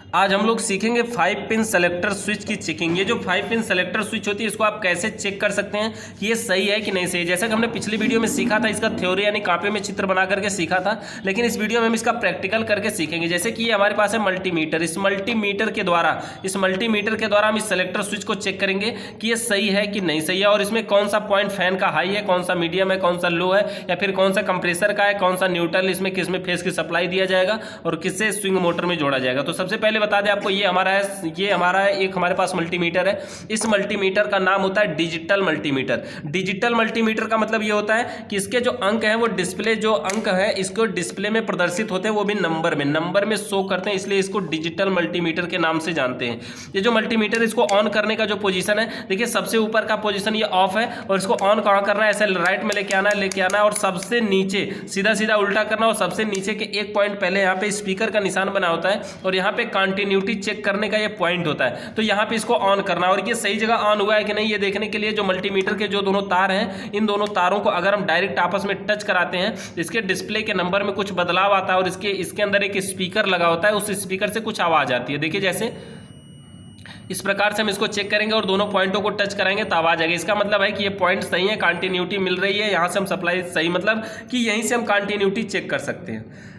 आज हम लोग सीखेंगे 5 पिन सेलेक्टर स्विच की चेकिंग। ये जो 5 पिन सेलेक्टर स्विच होती है इसको आप कैसे चेक कर सकते हैं कि ये सही है कि नहीं सही। जैसा कि हमने पिछली वीडियो में सीखा था, इसका थ्योरी यानी कॉपी में चित्र बना करके सीखा था, लेकिन इस वीडियो में हम इसका प्रैक्टिकल करके सीखेंगे। जैसे कि ये हमारे पास है मल्टीमीटर, इस मल्टीमीटर के द्वारा हम इस सेलेक्टर स्विच को चेक करेंगे कि ये सही है कि नहीं सही है, और इसमें कौन सा पॉइंट फैन का हाई है, कौन सा मीडियम है, कौन सा लो है, या फिर कौन सा कंप्रेसर का है, कौन सा न्यूट्रल, इसमें किस में फेस की सप्लाई दिया जाएगा और किससे स्विंग मोटर में जोड़ा जाएगा। तो सबसे पहले बता दें आपको, ये हमारा है एक हमारे पास मल्टीमीटर है। इस मल्टीमीटर का नाम होता है डिजिटल मल्टीमीटर। डिजिटल मल्टीमीटर का मतलब ये होता है कि इसके जो अंक हैं वो डिस्प्ले जो अंक है इसको डिस्प्ले में प्रदर्शित होते हैं, वो भी नंबर में शो करते हैं, इसलिए इसको डिजिटल मल्टीमीटर के नाम से जानते हैं। ये जो मल्टीमीटर, इसको ऑन करने का जो पोजीशन है, देखिए सबसे ऊपर का पोजीशन ये ऑफ है, और इसको ऑन कहाँ करना है, ऐसे राइट में लेके आना है और सबसे नीचे सीधा उल्टा करना, और सबसे नीचे के एक पॉइंट पहले यहाँ पे स्पीकर का निशान बना होता है, और यहाँ पे कंटिन्यूटी चेक करने का ये पॉइंट होता है। तो यहाँ पे इसको ऑन करना, और ये सही जगह ऑन हुआ है कि नहीं ये देखने के लिए जो मल्टीमीटर के जो दोनों तार हैं, इन दोनों तारों को अगर हम डायरेक्ट आपस में टच कराते हैं, इसके डिस्प्ले के नंबर में कुछ बदलाव आता है, और इसके अंदर एक स्पीकर लगा होता है, उस स्पीकर से कुछ आवाज आती है। देखिए जैसे इस प्रकार से हम इसको चेक करेंगे और दोनों पॉइंटों को टच कराएंगे तो आवाज आएगी। इसका मतलब है कि ये पॉइंट सही है, कंटिन्यूटी मिल रही है, यहाँ से हम सप्लाई सही, मतलब कि यहीं से हम कंटिन्यूटी चेक कर सकते हैं।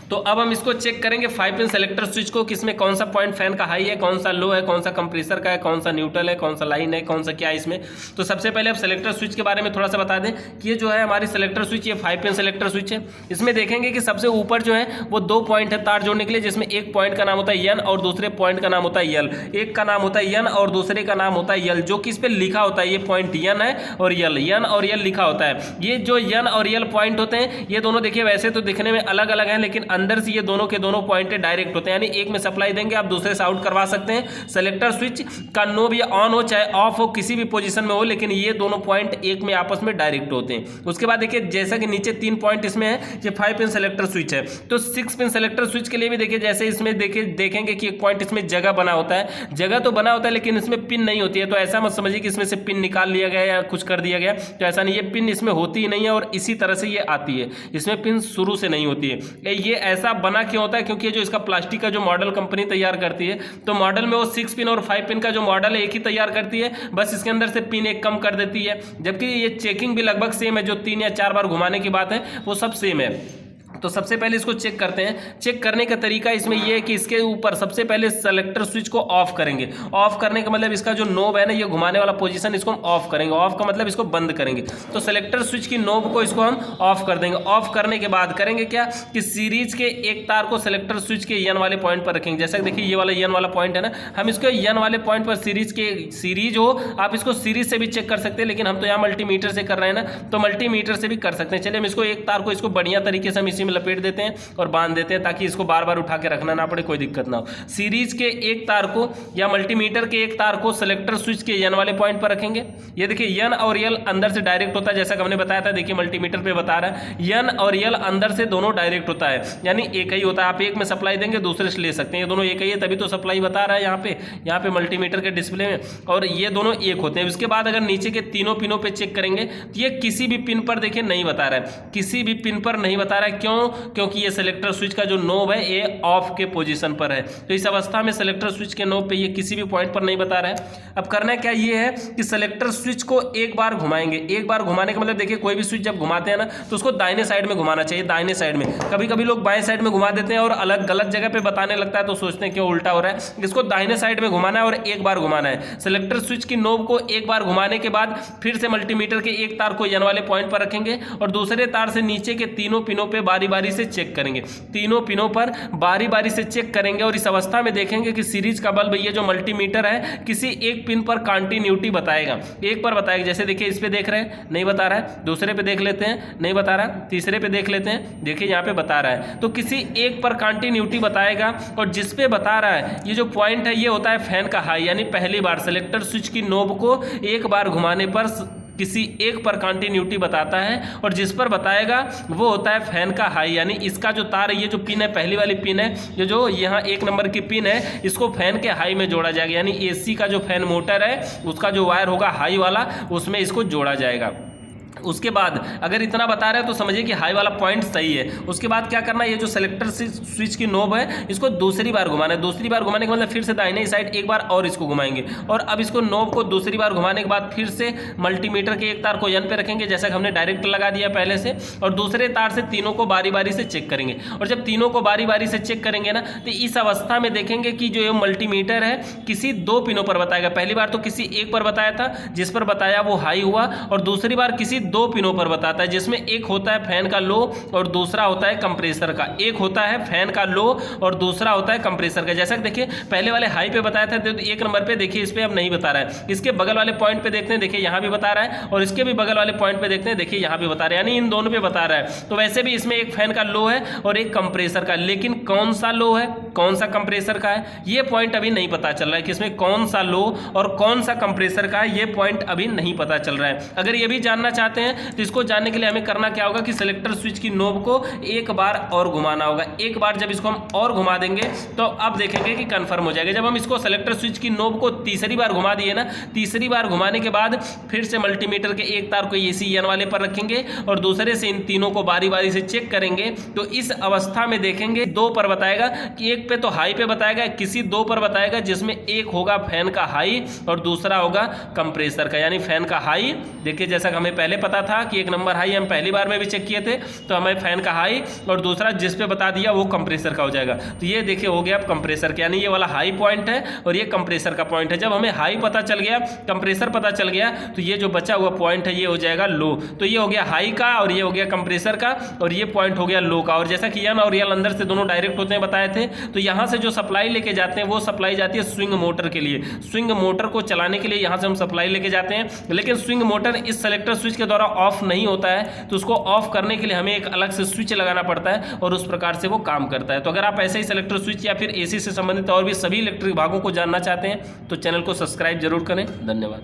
तो अब हम इसको चेक करेंगे 5 पिन सेलेक्टर स्विच को, किसमें कौन सा पॉइंट फैन का हाई है, कौन सा लो है, कौन सा कंप्रेसर का है, कौन सा न्यूट्रल है, कौन सा लाइन है, कौन सा क्या है इसमें। तो सबसे पहले अब सेलेक्टर स्विच के बारे में थोड़ा सा बता दें कि ये जो है हमारी सेलेक्टर स्विच, ये 5 पिन सेलेक्टर स्विच है। इसमें देखेंगे कि सबसे ऊपर जो है वो 2 पॉइंट है तार जोड़ने के लिए, जिसमें एक पॉइंट का नाम होता है एन और दूसरे पॉइंट का नाम होता है यल। एक का नाम होता है एन और दूसरे का नाम होता है यल, जो कि इस पर लिखा होता है, ये पॉइंट एन है और एन और यल लिखा होता है। ये जो एन और यल पॉइंट होते हैं, ये दोनों देखिए वैसे तो दिखने में अलग अलग हैं, लेकिन अंदर से ये दोनों के दोनों पॉइंट डायरेक्ट होते हैं, यानी एक में सप्लाई देंगे आप दूसरे से आउट करवा सकते हैं। सेलेक्टर स्विच का नोब या ऑन हो चाहे ऑफ हो, किसी भी पोजीशन में हो, लेकिन ये दोनों पॉइंट एक में आपस में डायरेक्ट होते हैं। उसके बाद देखिए जैसा कि नीचे 3 पॉइंट इसमें है, ये 5 पिन सेलेक्टर स्विच है। तो 6 पिन सेलेक्टर स्विच के लिए भी देखिए, जैसे इसमें देखेंगे कि एक पॉइंट इसमें जगह बना होता है, जगह तो बना होता है लेकिन इसमें पिन नहीं होती है। तो ऐसा मत समझिए कि इसमें से पिन निकाल लिया गया या कुछ कर दिया गया, तो ऐसा नहीं, ये पिन इसमें होती ही नहीं है और इसी तरह से ये आती है, इसमें पिन शुरू से नहीं होती है। ये ऐसा बना क्यों होता है, क्योंकि जो इसका प्लास्टिक का जो मॉडल कंपनी तैयार करती है, तो मॉडल में वो 6 पिन और 5 पिन का जो मॉडल है एक ही तैयार करती है, बस इसके अंदर से पिन एक कम कर देती है। जबकि ये चेकिंग भी लगभग सेम है, जो 3 या 4 बार घुमाने की बात है वो सब सेम है। तो सबसे पहले इसको चेक करते हैं। चेक करने का तरीका इसमें यह है कि इसके ऊपर सबसे पहले सेलेक्टर स्विच को ऑफ करेंगे। ऑफ करने का मतलब इसका जो नोब है ना, ये घुमाने वाला पोजीशन, इसको हम ऑफ करेंगे। ऑफ का मतलब इसको बंद करेंगे। तो सेलेक्टर स्विच की नोब को इसको हम ऑफ कर देंगे। ऑफ करने के बाद करेंगे क्या कि सीरीज के एक तार को सेलेक्टर स्विच के एन वाले पॉइंट पर रखेंगे। जैसा देखिए ये वाला एन वाला पॉइंट है ना, हम इसको एन वाले पॉइंट पर सीरीज हो, आप इसको सीरीज से भी चेक कर सकते हैं, लेकिन हम तो यहाँ मल्टीमीटर से कर रहे हैं ना, तो मल्टीमीटर से भी कर सकते हैं। चलिए हम इसको एक तार को इसको बढ़िया तरीके से हम इसी में लपेट देते हैं और बांध देते हैं, ताकि इसको बार बार उठा के रखना ना पड़े, कोई दिक्कत ना हो। सीरीज के एक तार को या मल्टीमीटर के एक तार को सेलेक्टर स्विच के एन वाले पॉइंट पर रखेंगे। ये देखिए एन और यल अंदर से डायरेक्ट होता है, जैसा कि हमने बताया था। देखिए मल्टीमीटर पे बता रहा है एन और यल अंदर से दोनों डायरेक्ट होता है, यानी एक ही होता है। आप एक में सप्लाई देंगे दूसरे से ले सकते हैं, ये दोनों एक ही है, तभी तो सप्लाई बता रहा है यहाँ पे मल्टीमीटर के डिस्प्ले में, और ये दोनों एक होते हैं। उसके बाद अगर नीचे के तीनों पिनों पे चेक करेंगे तो ये किसी भी पिन पर देखिए नहीं बता रहा है, किसी भी पिन पर नहीं बता रहा है। क्यों? क्योंकि ये सेलेक्टर स्विच का जो नोब है ये ऑफ के पोजीशन पर है, तो इस अवस्था में सेलेक्टर स्विच के नोब पे ये किसी भी पॉइंट पर नहीं बता रहा है। अब करना क्या ये है कि सेलेक्टर स्विच को एक बार घुमाएंगे। एक बार घुमाने का मतलब देखिए कोई भी स्विच जब घुमाते हैं ना, तो उसको दाहिने साइड में घुमाना चाहिए, दाहिने साइड में। कभी कभी लोग बाएं साइड में घुमा देते हैं और अलग गलत जगह पे बताने लगता है, तो सोचते हैं क्यों उल्टा हो रहा है। इसको दाहिने साइड में घुमाना है और एक बार घुमाना है। सेलेक्टर स्विच की नोब को एक बार घुमाने के बाद फिर से मल्टीमीटर के एक तार को एन वाले पॉइंट पर रखेंगे और दूसरे तार से नीचे के तीनों पिनों पे बारी बारी से चेक करेंगे। तीनों पिनों पर बारी बारी से चेक करेंगे और इस अवस्था में देखेंगे कि सीरीज का बल्ब, ये जो मल्टीमीटर है, किसी एक पिन पर कंटिन्यूटी बताएगा, एक पर बताएगा। जैसे देखिए इस पे देख रहे हैं, नहीं बता रहा है, दूसरे पे देख लेते हैं, नहीं बता रहा, तीसरे पे देख लेते हैं, देखिए यहाँ पे बता रहा है। तो किसी एक पर कंटिन्यूटी बताएगा, और जिस पे बता रहा है ये जो पॉइंट है ये होता है फैन का हाई, यानी पहली बार सेलेक्टर स्विच की नोब को एक बार घुमाने पर किसी एक पर कंटिन्यूटी बताता है, और जिस पर बताएगा वो होता है फैन का हाई, यानी इसका जो तार है, ये जो पिन है, पहली वाली पिन है, ये जो यहाँ 1 नंबर की पिन है, इसको फैन के हाई में जोड़ा जाएगा, यानी एसी का जो फैन मोटर है उसका जो वायर होगा हाई वाला, उसमें इसको जोड़ा जाएगा। उसके बाद अगर इतना बता रहे हैं तो समझिए कि हाई वाला पॉइंट सही है। उसके बाद क्या करना है, ये जो सेलेक्टर स्विच की नोब है इसको दूसरी बार घुमाना है। दूसरी बार घुमाने के मतलब फिर से दाहिने साइड एक बार और इसको घुमाएंगे, और अब इसको नोब को दूसरी बार घुमाने के बाद फिर से मल्टीमीटर के एक तार को एन पे रखेंगे जैसा कि हमने डायरेक्ट लगा दिया पहले से, और दूसरे तार से तीनों को बारी बारी से चेक करेंगे। और जब तीनों को बारी बारी से चेक करेंगे ना तो इस अवस्था में देखेंगे कि जो ये मल्टीमीटर है किसी दो पिनों पर बताएगा। पहली बार तो किसी एक पर बताया था, जिस पर बताया वो हाई हुआ, और दूसरी बार किसी दो पिनों पर बताता है जिसमें एक होता है फैन का लो और दूसरा होता है कंप्रेसर का। एक होता है फैन का लो और दूसरा होता है कंप्रेसर का। जैसा कि देखिए पहले वाले हाई पे बताया था, तो एक नंबर पे देखिए इस पे अब नहीं बता रहा है। इसके बगल वाले पॉइंट पे देखते हैं, देखिए यहाँ भी बता रहा है, और इसके भी बगल वाले पॉइंट पे देखते हैं, देखिए यहाँ भी बता रहा है, यानी इन दोनों पे बता रहा है। तो वैसे भी इसमें एक फैन का लो है और एक कंप्रेसर का, लेकिन कौन सा लो है कौन सा कंप्रेसर का है ये पॉइंट अभी नहीं पता चल रहा है कि इसमें कौन सा लो और कौन सा कंप्रेसर का है, ये पॉइंट अभी नहीं पता चल रहा है। अगर ये भी जानना चाहते हैं तो इसको जानने के लिए हमें करना क्या होगा कि सेलेक्टर स्विच की नोब को एक बार और घुमाना होगा। एक बार जब इसको हम और घुमा देंगे तो अब देखेंगे कि कंफर्म हो जाएगा। जब हम इसको सेलेक्टर स्विच की नोब को तीसरी बार घुमा दिए ना, तीसरी बार घुमाने के बाद फिर से मल्टीमीटर के एक तार को एसी एन वाले पर रखेंगे और दूसरे से इन तीनों को बारी बारी से चेक करेंगे। तो इस अवस्था में देखेंगे दो पर बताएगा कि एक पे तो हाई पे बताएगा, किसी दो पर बताएगा जिसमें एक होगा फैन का हाई और दूसरा होगा कंप्रेसर का। यानी फैन का हाई देखिए जैसा कि हमें पहले पता था कि एक नंबर हाई हम पहली बार में भी चेक किए थे, तो हमें फैन का हाई और दूसरा जिस पे बता दिया वो कंप्रेसर का हो जाएगा। तो ये देखिए हो गया अब कंप्रेसर का, यानी ये वाला हाई पॉइंट है और ये कंप्रेसर का पॉइंट है। जब हमें हाई पता चल गया कंप्रेसर पता चल गया तो ये जो बचा हुआ पॉइंट है ये हो जाएगा लो। तो ये हो गया हाई का और ये हो गया कंप्रेसर का और ये पॉइंट हो गया लो का। और जैसा कि एन और एल अंदर से दोनों डायरेक्ट होते हैं बताए थे, तो यहाँ से जो सप्लाई लेके जाते हैं वो सप्लाई जाती है स्विंग मोटर के लिए। स्विंग मोटर को चलाने के लिए यहाँ से हम सप्लाई लेके जाते हैं, लेकिन स्विंग मोटर इस सेलेक्टर स्विच के द्वारा ऑफ नहीं होता है, तो उसको ऑफ करने के लिए हमें एक अलग से स्विच लगाना पड़ता है और उस प्रकार से वो काम करता है। तो अगर आप ऐसे ही सेलेक्टर स्विच या फिर एसी से संबंधित और भी सभी इलेक्ट्रिक भागों को जानना चाहते हैं तो चैनल को सब्सक्राइब जरूर करें। धन्यवाद।